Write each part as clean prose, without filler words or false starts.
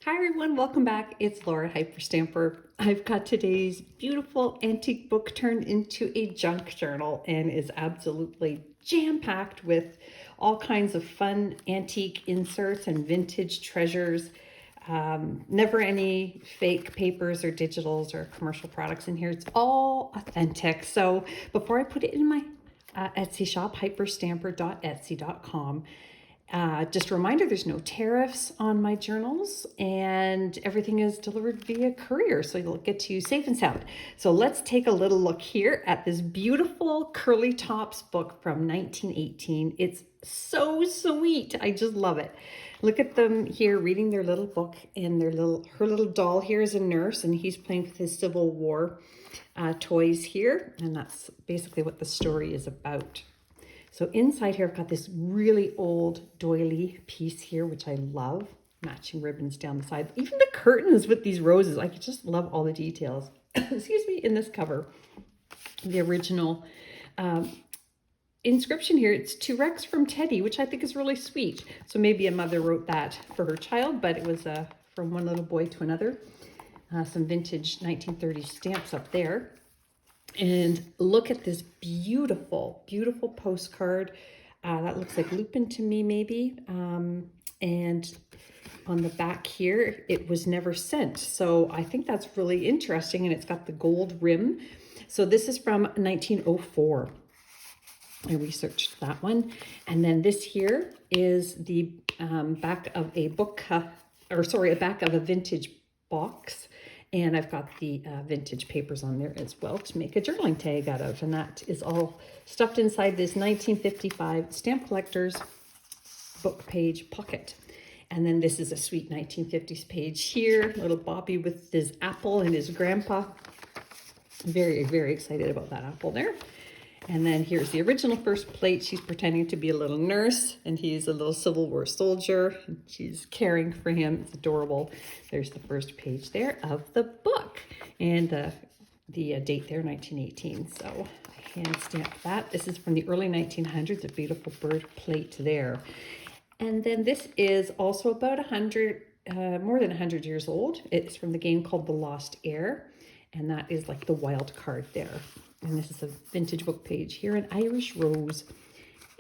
Hi everyone, welcome back. It's Laura Hyperstamper. I've got today's beautiful antique book turned into a junk journal and is absolutely jam-packed with all kinds of fun antique inserts and vintage treasures. Never any fake papers or digitals or commercial products in here. It's all authentic. So before I put it in my Etsy shop, hyperstamper.etsy.com, just a reminder, there's no tariffs on my journals and everything is delivered via courier, so you'll get to safe and sound. So let's take a little look here at this beautiful Curly Tops book from 1918. It's so sweet. I just love it. Look at them here reading their little book, and her little doll here is a nurse, and he's playing with his Civil War toys here, and that's basically what the story is about. So inside here, I've got this really old doily piece here, which I love. Matching ribbons down the side. Even the curtains with these roses. I just love all the details. Excuse me, in this cover. The original inscription here, it's to Rex from Teddy, which I think is really sweet. So maybe a mother wrote that for her child, but it was from one little boy to another. Some vintage 1930s stamps up there. And look at this beautiful, beautiful postcard. That looks like Lupin to me, maybe. And on the back here, it was never sent. So I think that's really interesting. And it's got the gold rim. So this is from 1904. I researched that one. And then this here is the back of a book, a back of a vintage box. And I've got the vintage papers on there as well to make a journaling tag out of. And that is all stuffed inside this 1955 Stamp Collector's book page pocket. And then this is a sweet 1950s page here. Little Bobby with his apple and his grandpa. Very, very excited about that apple there. And then here's the original first plate. She's pretending to be a little nurse, and he's a little Civil War soldier. And she's caring for him. It's adorable. There's the first page there of the book, and the date there, 1918. So I hand stamped that. This is from the early 1900s. A beautiful bird plate there. And then this is also about more than 100 years old. It's from the game called The Lost Heir, and that is like the wild card there. And this is a vintage book page here, an Irish rose.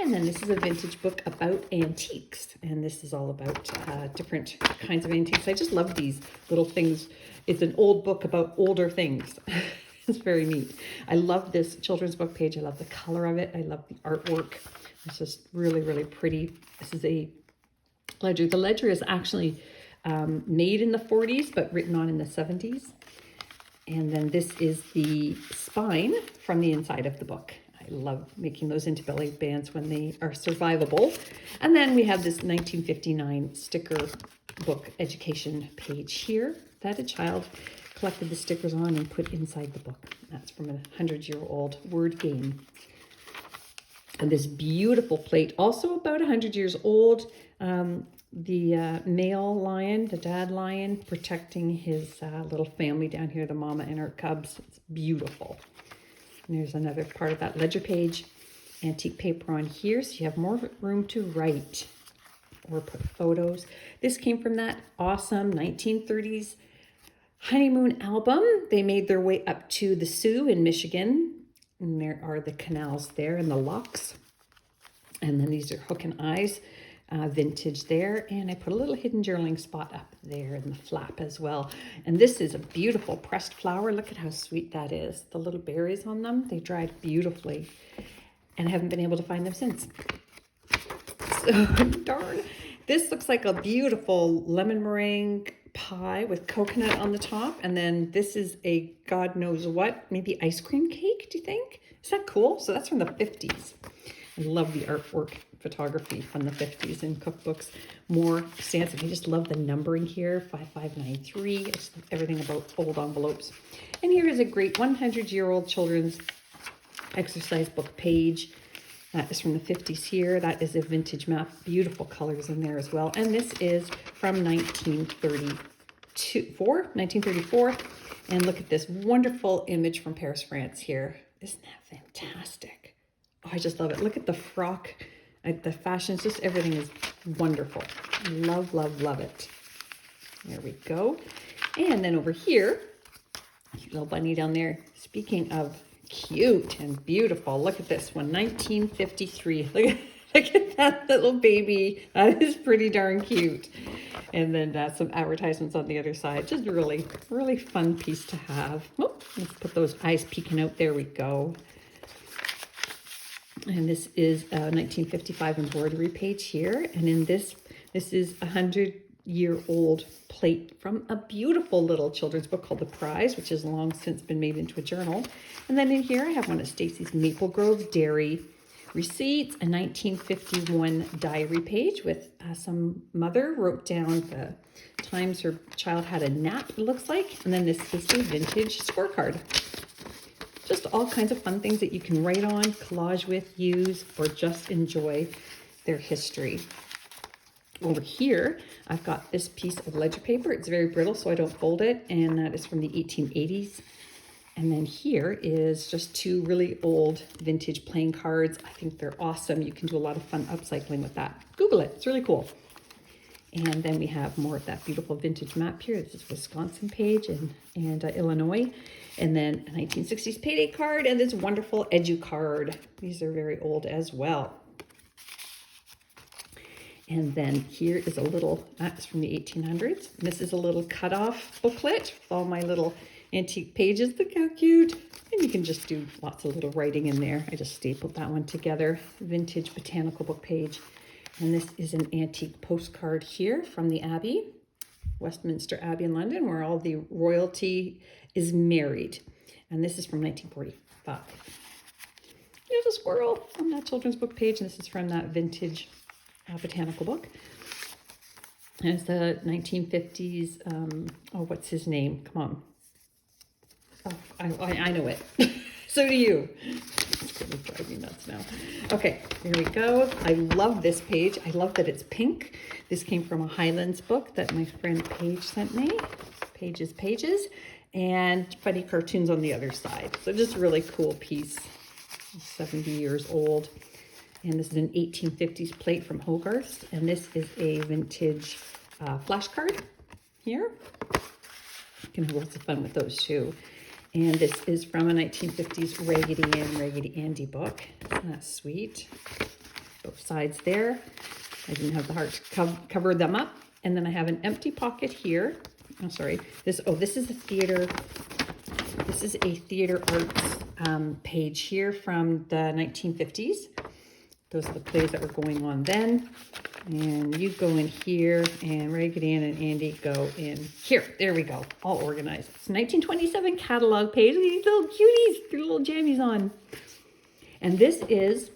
And then this is a vintage book about antiques. And this is all about different kinds of antiques. I just love these little things. It's an old book about older things. It's very neat. I love this children's book page. I love the color of it. I love the artwork. It's just really, really pretty. This is a ledger. The ledger is actually made in the 40s, but written on in the 70s. And then this is the spine from the inside of the book. I love making those into belly bands when they are survivable. And then we have this 1959 sticker book education page here that a child collected the stickers on and put inside the book. That's from a 100-year-old word game. And this beautiful plate, also about 100 years old. The male lion, the dad lion, protecting his little family down here, the mama and her cubs. It's beautiful. And there's another part of that ledger page. Antique paper on here, so you have more room to write or put photos. This came from that awesome 1930s honeymoon album. They made their way up to the Sioux in Michigan. And there are the canals there and the locks. And then these are hook and eyes. Vintage there, and I put a little hidden journaling spot up there in the flap as well. And this is a beautiful pressed flower. Look at how sweet that is. The little berries on them, they dried beautifully, and I haven't been able to find them since. So darn. This looks like a beautiful lemon meringue pie with coconut on the top, and then this is a God knows what, maybe ice cream cake, do you think? Is that cool? So that's from the 50s. I love the artwork photography from the 50s in cookbooks. More stamps. I just love the numbering here, 5593. I just love everything about old envelopes. And here is a great 100-year-old children's exercise book page. That is from the 50s here. That is a vintage map. Beautiful colors in there as well. And this is from 1934. And look at this wonderful image from Paris, France here. Isn't that fantastic? Oh, I just love it. Look at the frock, the fashions, just everything is wonderful. Love, love, love it. There we go. And then over here, cute little bunny down there. Speaking of cute and beautiful, look at this one, 1953. Look at that little baby. That is pretty darn cute. And then some advertisements on the other side. Just really, really fun piece to have. Oh, let's put those eyes peeking out. There we go. And this is a 1955 embroidery page here. And in this is a 100-year-old plate from a beautiful little children's book called The Prize, which has long since been made into a journal. And then in here I have one of Stacy's Maple Grove Dairy receipts, a 1951 diary page with some mother wrote down the times her child had a nap, it looks like. And then this is a vintage scorecard. Just all kinds of fun things that you can write on, collage with, use, or just enjoy their history. Over here, I've got this piece of ledger paper. It's very brittle, so I don't fold it, and that is from the 1880s. And then here is just two really old vintage playing cards. I think they're awesome. You can do a lot of fun upcycling with that. Google it, it's really cool. And then we have more of that beautiful vintage map here. This is Wisconsin page and Illinois. And then a 1960s payday card and this wonderful edu card. These are very old as well. And then here is a little, that's from the 1800s. And this is a little cutoff booklet with all my little antique pages. Look how cute. And you can just do lots of little writing in there. I just stapled that one together. Vintage botanical book page. And this is an antique postcard here from the Abbey, Westminster Abbey in London, where all the royalty is married. And this is from 1945. There's a squirrel on that children's book page. And this is from that vintage botanical book. And it's the 1950s. Oh, what's his name? Come on. Oh, I know it. So do you. It's going to drive me nuts now. Okay, here we go. I love this page. I love that it's pink. This came from a Highlands book that my friend Paige sent me. Pages. And funny cartoons on the other side. So just a really cool piece. 70 years old. And this is an 1850s plate from Hogarth's. And this is a vintage flashcard here. You can have lots of fun with those too. And this is from a 1950s Raggedy Ann, Raggedy Andy book. Isn't that sweet? Both sides there. I didn't have the heart to cover them up. And then I have an empty pocket here. Oh, sorry. This is a theater. This is a theater arts page here from the 1950s. Those are the plays that were going on then. And you go in here, and Raggedy Ann and Andy go in here. There we go, all organized. It's a 1927 catalog page. These little cuties, their little jammies on. And this is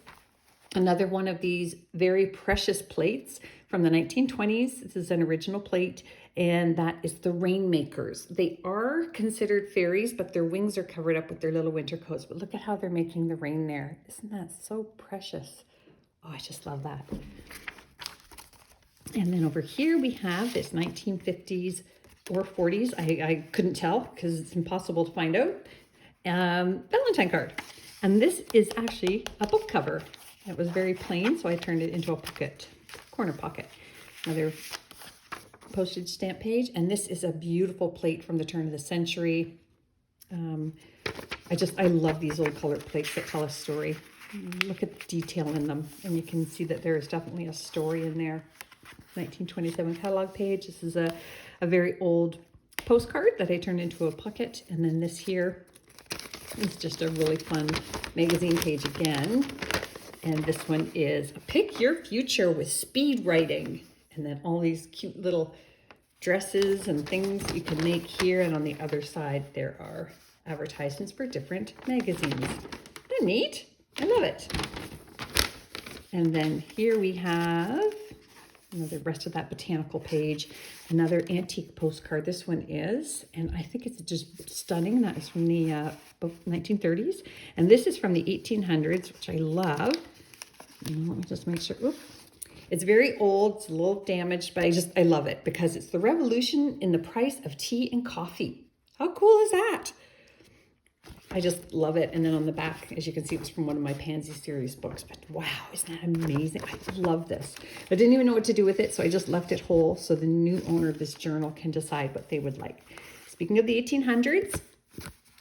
another one of these very precious plates from the 1920s. This is an original plate, and that is the Rainmakers. They are considered fairies, but their wings are covered up with their little winter coats. But look at how they're making the rain there. Isn't that so precious? Oh, I just love that. And then over here we have this 1950s or 40s. I couldn't tell because it's impossible to find out. Valentine card. And this is actually a book cover. It was very plain, so I turned it into a pocket, corner pocket. Another postage stamp page. And this is a beautiful plate from the turn of the century. I love these old colored plates that tell a story. Look at the detail in them, and you can see that there is definitely a story in there. 1927 catalog page. This is a very old postcard that I turned into a pocket. And then this here is just a really fun magazine page again. And this one is Pick Your Future with Speed Writing. And then all these cute little dresses and things you can make here. And on the other side, there are advertisements for different magazines. Isn't that neat? I love it. And then here we have the rest of that botanical page, another antique postcard. This one is, and I think it's just stunning. That is from the 1930s. And this is from the 1800s, which I love. And let me just make sure. Oops. It's very old. It's a little damaged, but I love it because it's the revolution in the price of tea and coffee. How cool is that? I just love it. And then on the back, as you can see, it was from one of my Pansy series books. But wow, isn't that amazing? I love this. I didn't even know what to do with it, so I just left it whole so the new owner of this journal can decide what they would like. Speaking of the 1800s,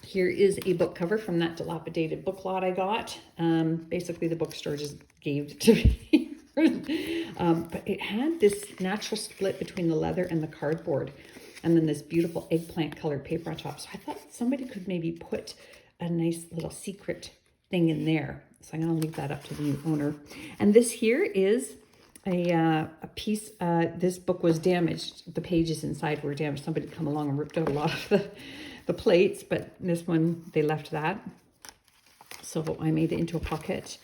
here is a book cover from that dilapidated book lot I got. Basically, the bookstore just gave it to me. But it had this natural split between the leather and the cardboard. And then this beautiful eggplant colored paper on top. So I thought somebody could maybe put a nice little secret thing in there. So I'm going to leave that up to the new owner. And this here is a piece. This book was damaged. The pages inside were damaged. Somebody come along and ripped out a lot of the plates. But this one, they left that. So I made it into a pocket.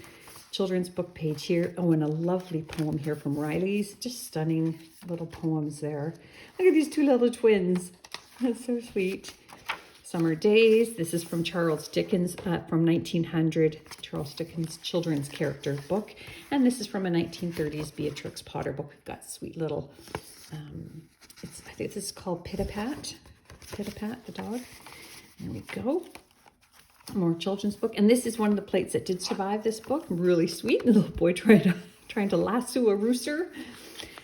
Children's book page here. Oh, and a lovely poem here from Riley's. Just stunning little poems there. Look at these two little twins. That's so sweet. Summer Days. This is from Charles Dickens from 1900. Charles Dickens children's character book. And this is from a 1930s Beatrix Potter book. We've got sweet little, I think this is called Pit-a-Pat. Pit-a-Pat, the dog. There we go. More children's book. And this is one of the plates that did survive this book. Really sweet. The little boy trying to lasso a rooster.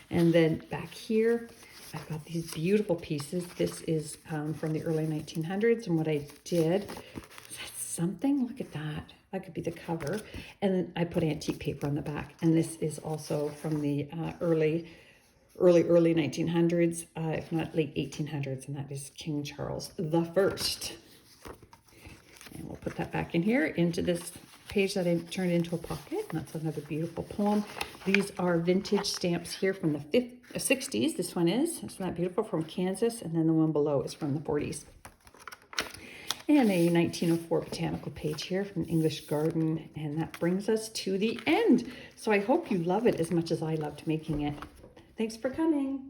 And then back here, I've got these beautiful pieces. This is from the early 1900s. And what I did, is that something? Look at that. That could be the cover. And then I put antique paper on the back. And this is also from the early 1900s, if not late 1800s. And that is King Charles the First. And we'll put that back in here into this page that I turned into a pocket. And that's another beautiful poem. These are vintage stamps here from the 60s. This one is. Isn't that beautiful? From Kansas. And then the one below is from the 40s. And a 1904 botanical page here from English Garden. And that brings us to the end. So I hope you love it as much as I loved making it. Thanks for coming.